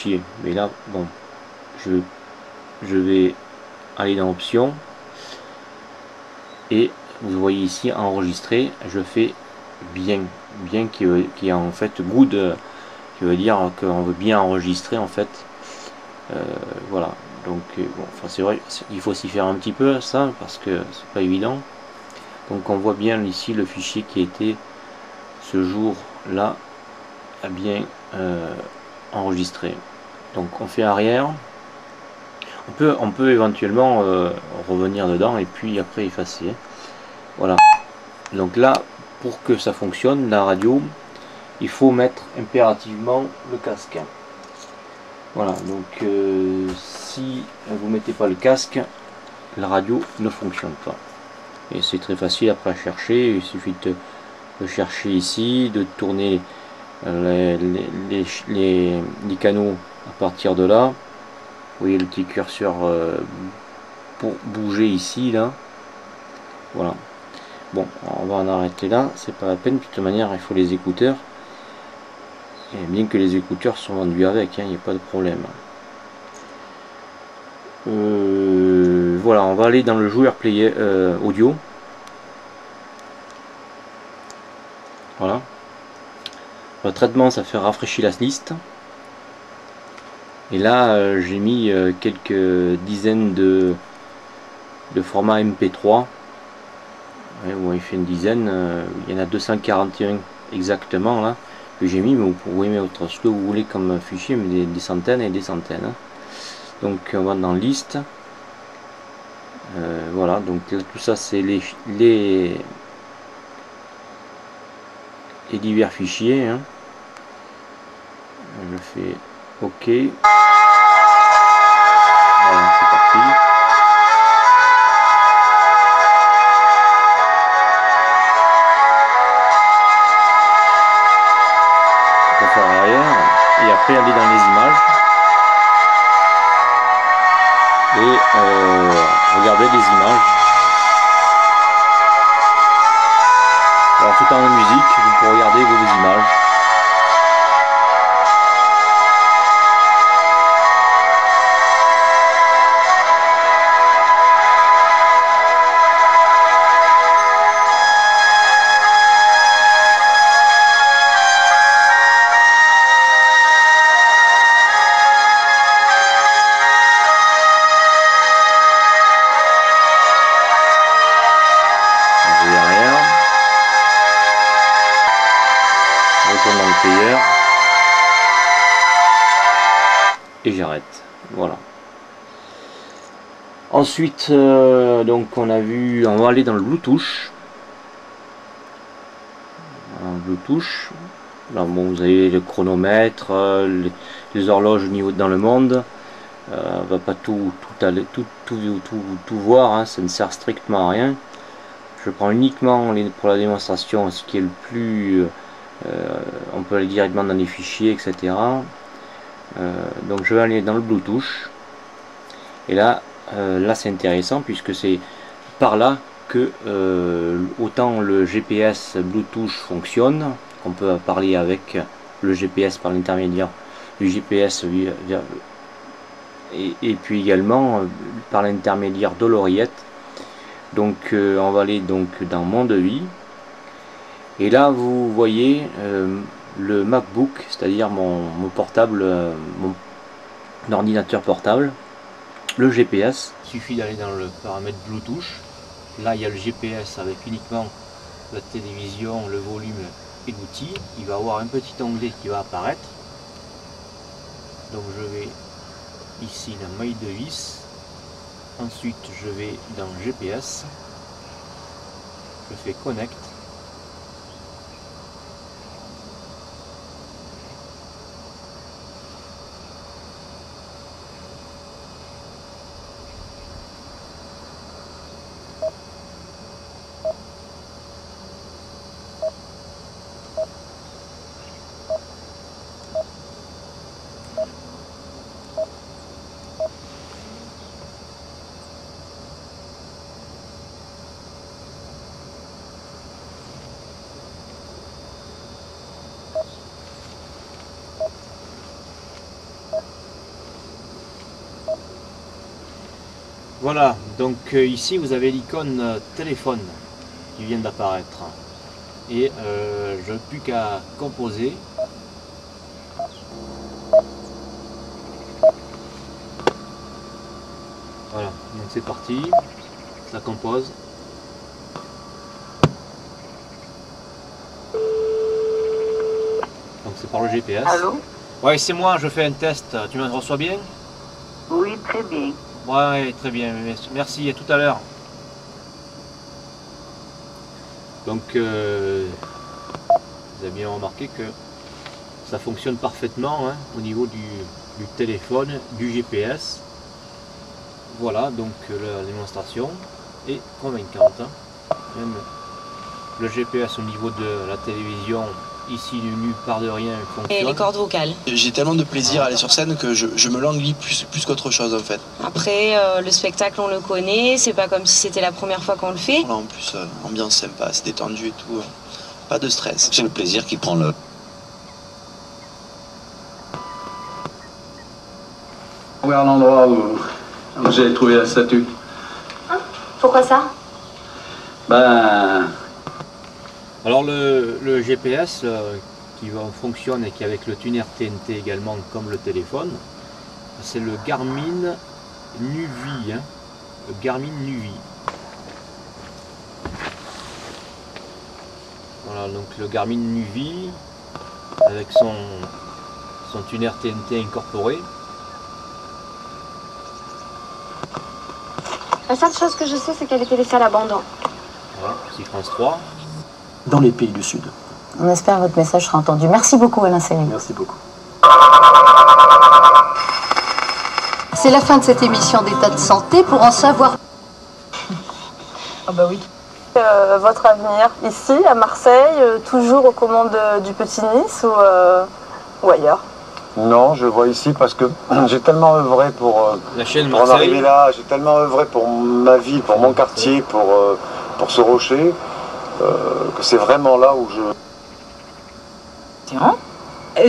fichier. Mais là, bon, je vais aller dans options et vous voyez ici enregistrer. Je fais bien qui est en fait good, qui veut dire qu'on veut bien enregistrer en fait. Voilà, donc bon, enfin c'est vrai, il faut s'y faire un petit peu ça parce que c'est pas évident. Donc on voit bien ici le fichier qui était ce jour là a bien enregistré. Donc on fait arrière. On peut éventuellement revenir dedans et puis après effacer. Voilà. Donc là, pour que ça fonctionne, la radio, il faut mettre impérativement le casque. Voilà, donc si vous mettez pas le casque, la radio ne fonctionne pas. Et c'est très facile après à chercher, il suffit de chercher ici, de tourner les canaux à partir de là. Vous voyez le petit curseur pour bouger ici, là. Voilà. Bon, on va en arrêter là, c'est pas la peine, de toute manière il faut les écouteurs. Et bien que les écouteurs sont vendus avec, il n'y a pas de problème. Voilà, on va aller dans le joueur player audio. Voilà. Le traitement, ça fait rafraîchir la liste. Et là, j'ai mis quelques dizaines de formats MP3. Ouais, bon, il fait une dizaine. Il y en a 241 exactement là que j'ai mis, mais vous pouvez mettre ce que vous voulez comme fichier, mais des centaines et des centaines. Hein. Donc on va dans liste. Voilà, donc tout ça c'est les divers fichiers. Hein. Je fais OK. Voilà, c'est parti. On va faire arrière et après aller dans les images et regarder les images. Alors tout en musique, vous pouvez regarder vos images. Dans le player et j'arrête. Voilà. Ensuite, donc on a vu, on va aller dans le Bluetooth. Bluetooth. Là, bon, vous avez le chronomètre, les horloges au niveau dans le monde. On va pas tout voir, hein, ça ne sert strictement à rien. Je prends uniquement pour la démonstration ce qui est le plus on peut aller directement dans les fichiers, etc. Donc je vais aller dans le Bluetooth et là c'est intéressant puisque c'est par là que autant le GPS Bluetooth fonctionne, qu'on peut parler avec le GPS par l'intermédiaire du GPS et puis également par l'intermédiaire de l'oreillette. Donc on va aller donc dans mon devis. Et là vous voyez le MacBook, c'est-à-dire mon portable, mon ordinateur portable, le GPS. Il suffit d'aller dans le paramètre Bluetooth. Là il y a le GPS avec uniquement la télévision, le volume et l'outil. Il va avoir un petit onglet qui va apparaître. Donc je vais ici dans My Device. Ensuite je vais dans GPS. Je fais Connect. Voilà, donc ici vous avez l'icône téléphone qui vient d'apparaître. Et je n'ai plus qu'à composer. Voilà, donc c'est parti, ça compose. Donc c'est par le GPS. Allô? Ouais, c'est moi, je fais un test. Tu me reçois bien? Oui, très bien. Ouais, très bien, merci, à tout à l'heure. Donc vous avez bien remarqué que ça fonctionne parfaitement, hein, au niveau du téléphone, du GPS. Voilà, donc la démonstration est convaincante, hein. Même le GPS au niveau de la télévision, ici nulle part de rien, fonctionne. Et les cordes vocales. J'ai tellement de plaisir à aller sur scène que je me languis plus qu'autre chose en fait. Après, le spectacle, on le connaît, c'est pas comme si c'était la première fois qu'on le fait. Là en plus, ambiance sympa, c'est détendu et tout. Pas de stress. C'est le plaisir qui prend le... Regarde l'endroit où j'ai trouvé la statue. Pourquoi ça? Ben, Alors le GPS qui fonctionne et qui est avec le tuner TNT également comme le téléphone, c'est le Garmin Nuvi, hein, le Garmin Nuvi. Voilà, donc le Garmin Nuvi avec son tuner TNT incorporé. La seule chose que je sais, c'est qu'elle était laissée à l'abandon. Voilà, c'est France 3. Dans les pays du Sud. On espère que votre message sera entendu. Merci beaucoup, Alain Salim. Merci beaucoup. C'est la fin de cette émission d'État de santé. Pour en savoir... Ah bah oui. Votre avenir, ici, à Marseille, toujours aux commandes du Petit Nice ou ailleurs? Non, je vois ici parce que j'ai tellement œuvré pour La chaîne en Marseille. arriver là, j'ai tellement œuvré pour ma ville, pour mon quartier, pour ce rocher, que c'est vraiment là où je...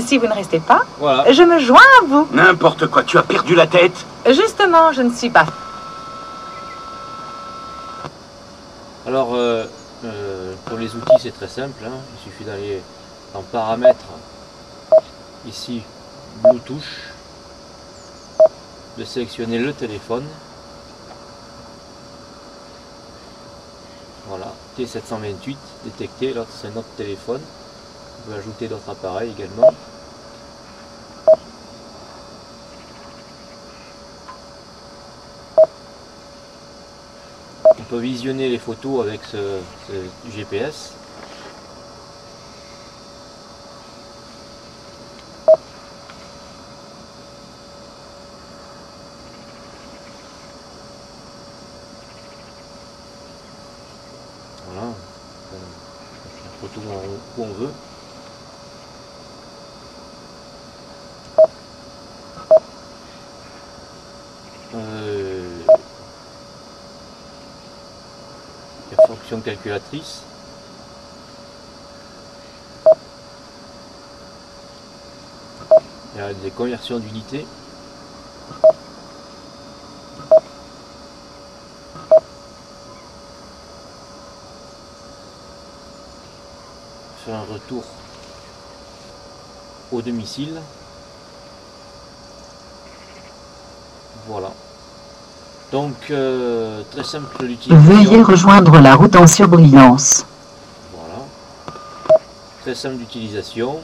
Si vous ne restez pas, Voilà. je me joins à vous. N'importe quoi, tu as perdu la tête. Justement, je ne suis pas. Alors pour les outils c'est très simple, hein. Il suffit d'aller en paramètres, ici Bluetooth, de sélectionner le téléphone. Voilà, T728 détecté, là c'est notre téléphone. On peut ajouter d'autres appareils également. On peut visionner les photos avec ce GPS. Voilà, on peut faire photo où on veut. La fonction calculatrice. Il y a des conversions d'unités. Faire un retour au domicile. Voilà. Donc très simple d'utilisation. Veuillez rejoindre la route en surbrillance. Voilà. Très simple d'utilisation.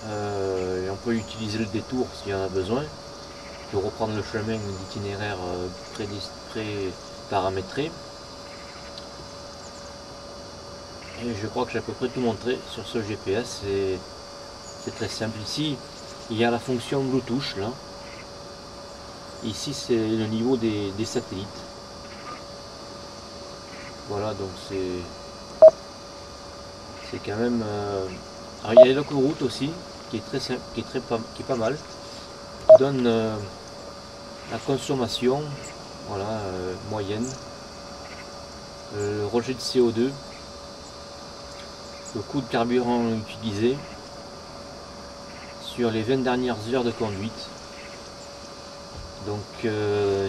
Et on peut utiliser le détour s'il y en a besoin. De reprendre le chemin d'itinéraire pré-paramétré. Et je crois que j'ai à peu près tout montré sur ce GPS. C'est très simple. Ici, il y a la fonction Bluetooth là. Ici, c'est le niveau des satellites. Voilà, donc c'est quand même. Alors il y a l'autoroute aussi, qui est très simple, qui est pas mal, qui donne la consommation, voilà, moyenne, le rejet de CO2, le coût de carburant utilisé sur les 20 dernières heures de conduite. Donc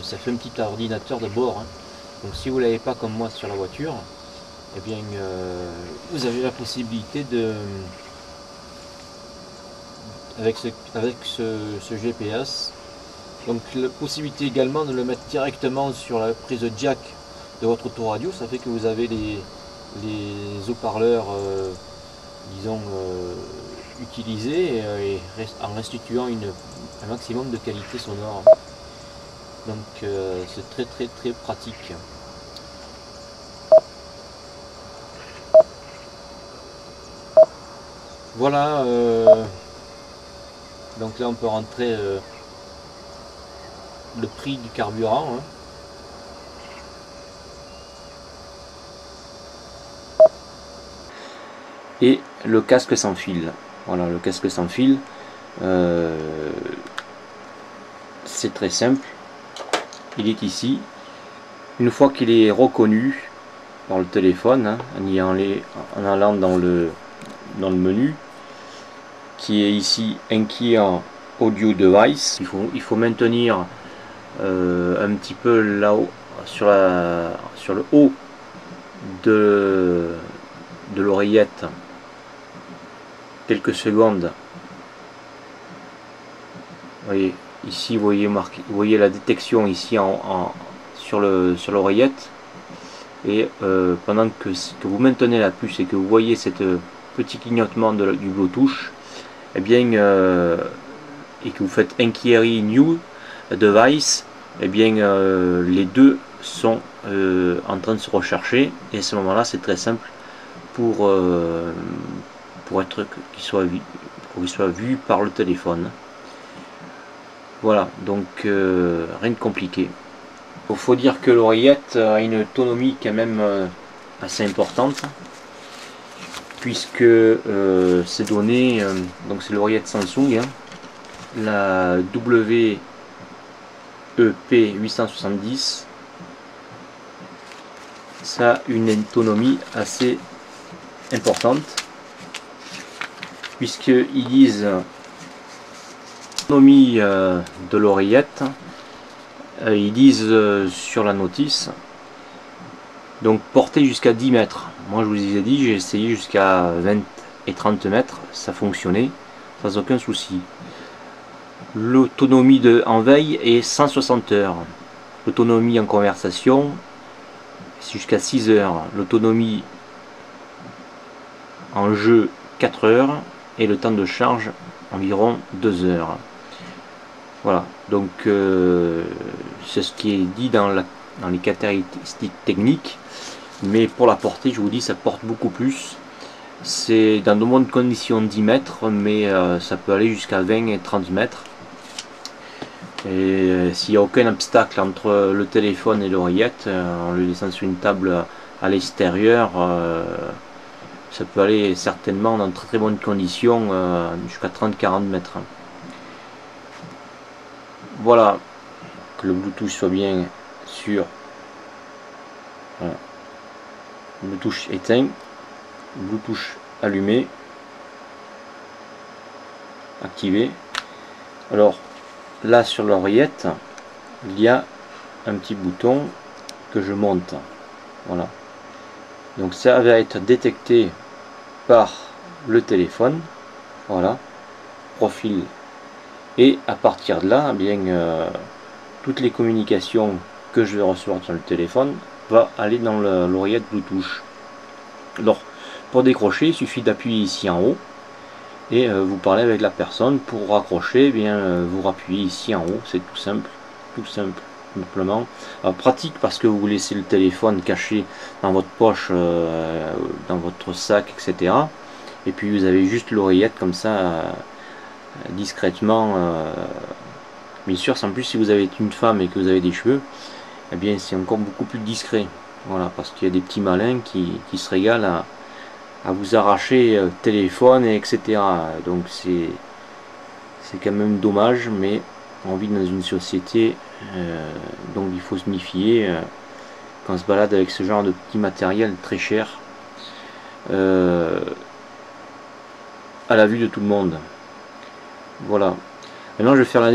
ça fait un petit ordinateur de bord, hein. Donc si vous ne l'avez pas comme moi sur la voiture, eh bien vous avez la possibilité de, avec ce GPS, donc la possibilité également de le mettre directement sur la prise jack de votre autoradio. Ça fait que vous avez les haut-parleurs disons utilisés et en restituant un maximum de qualité sonore. Donc c'est très pratique. Voilà, donc là on peut rentrer le prix du carburant, hein. Et le casque sans fil. Voilà, le casque sans fil, c'est très simple. Il est ici. Une fois qu'il est reconnu par le téléphone, hein, en allant dans le menu, qui est ici Inquier Audio Device, il faut maintenir un petit peu là-haut, sur le haut de l'oreillette, quelques secondes. Vous voyez ici, vous voyez la détection ici sur l'oreillette, et pendant que vous maintenez la puce et que vous voyez cette petit clignotement du Bluetooth, et bien et que vous faites Inquiry New Device, et bien les deux sont en train de se rechercher, et à ce moment là c'est très simple pour être qu'il soit vu par le téléphone. Voilà, donc rien de compliqué. Il faut dire que l'oreillette a une autonomie quand même assez importante, puisque ces données, donc c'est l'oreillette Samsung, hein, la WEP870, ça a une autonomie assez importante, puisqu'ils disent l'autonomie de l'oreillette, ils disent sur la notice, donc portée jusqu'à 10 mètres. Moi je vous ai dit, j'ai essayé jusqu'à 20 et 30 mètres, ça fonctionnait sans aucun souci. L'autonomie en veille est 160 heures. L'autonomie en conversation, c'est jusqu'à 6 heures. L'autonomie en jeu, 4 heures. Et le temps de charge, environ 2 heures. Voilà, donc c'est ce qui est dit dans les caractéristiques techniques. Mais pour la portée, je vous dis, ça porte beaucoup plus. C'est dans de bonnes conditions 10 mètres, mais ça peut aller jusqu'à 20 et 30 mètres. Et s'il n'y a aucun obstacle entre le téléphone et l'oreillette, en le laissant sur une table à l'extérieur, ça peut aller certainement dans très bonnes conditions, jusqu'à 30-40 mètres. Voilà, que le Bluetooth soit bien sûr. Voilà. Bluetooth éteint, Bluetooth allumé, activé. Alors là sur l'oreillette, il y a un petit bouton que je monte. Voilà. Donc ça va être détecté par le téléphone. Voilà. Profil. Et à partir de là, eh bien toutes les communications que je vais recevoir sur le téléphone va aller dans l'oreillette Bluetooth. Alors pour décrocher, il suffit d'appuyer ici en haut et vous parlez avec la personne. Pour raccrocher, eh bien vous rappuyez ici en haut, c'est tout simple, simplement. Alors, pratique parce que vous laissez le téléphone caché dans votre poche, dans votre sac, etc. Et puis vous avez juste l'oreillette comme ça, discrètement. Bien sûr, en plus si vous avez une femme et que vous avez des cheveux, eh bien c'est encore beaucoup plus discret. Voilà, parce qu'il y a des petits malins qui se régalent à vous arracher téléphone, et etc. Donc c'est quand même dommage, mais on vit dans une société, donc il faut se méfier quand on se balade avec ce genre de petit matériel très cher à la vue de tout le monde. Voilà. Maintenant je vais faire la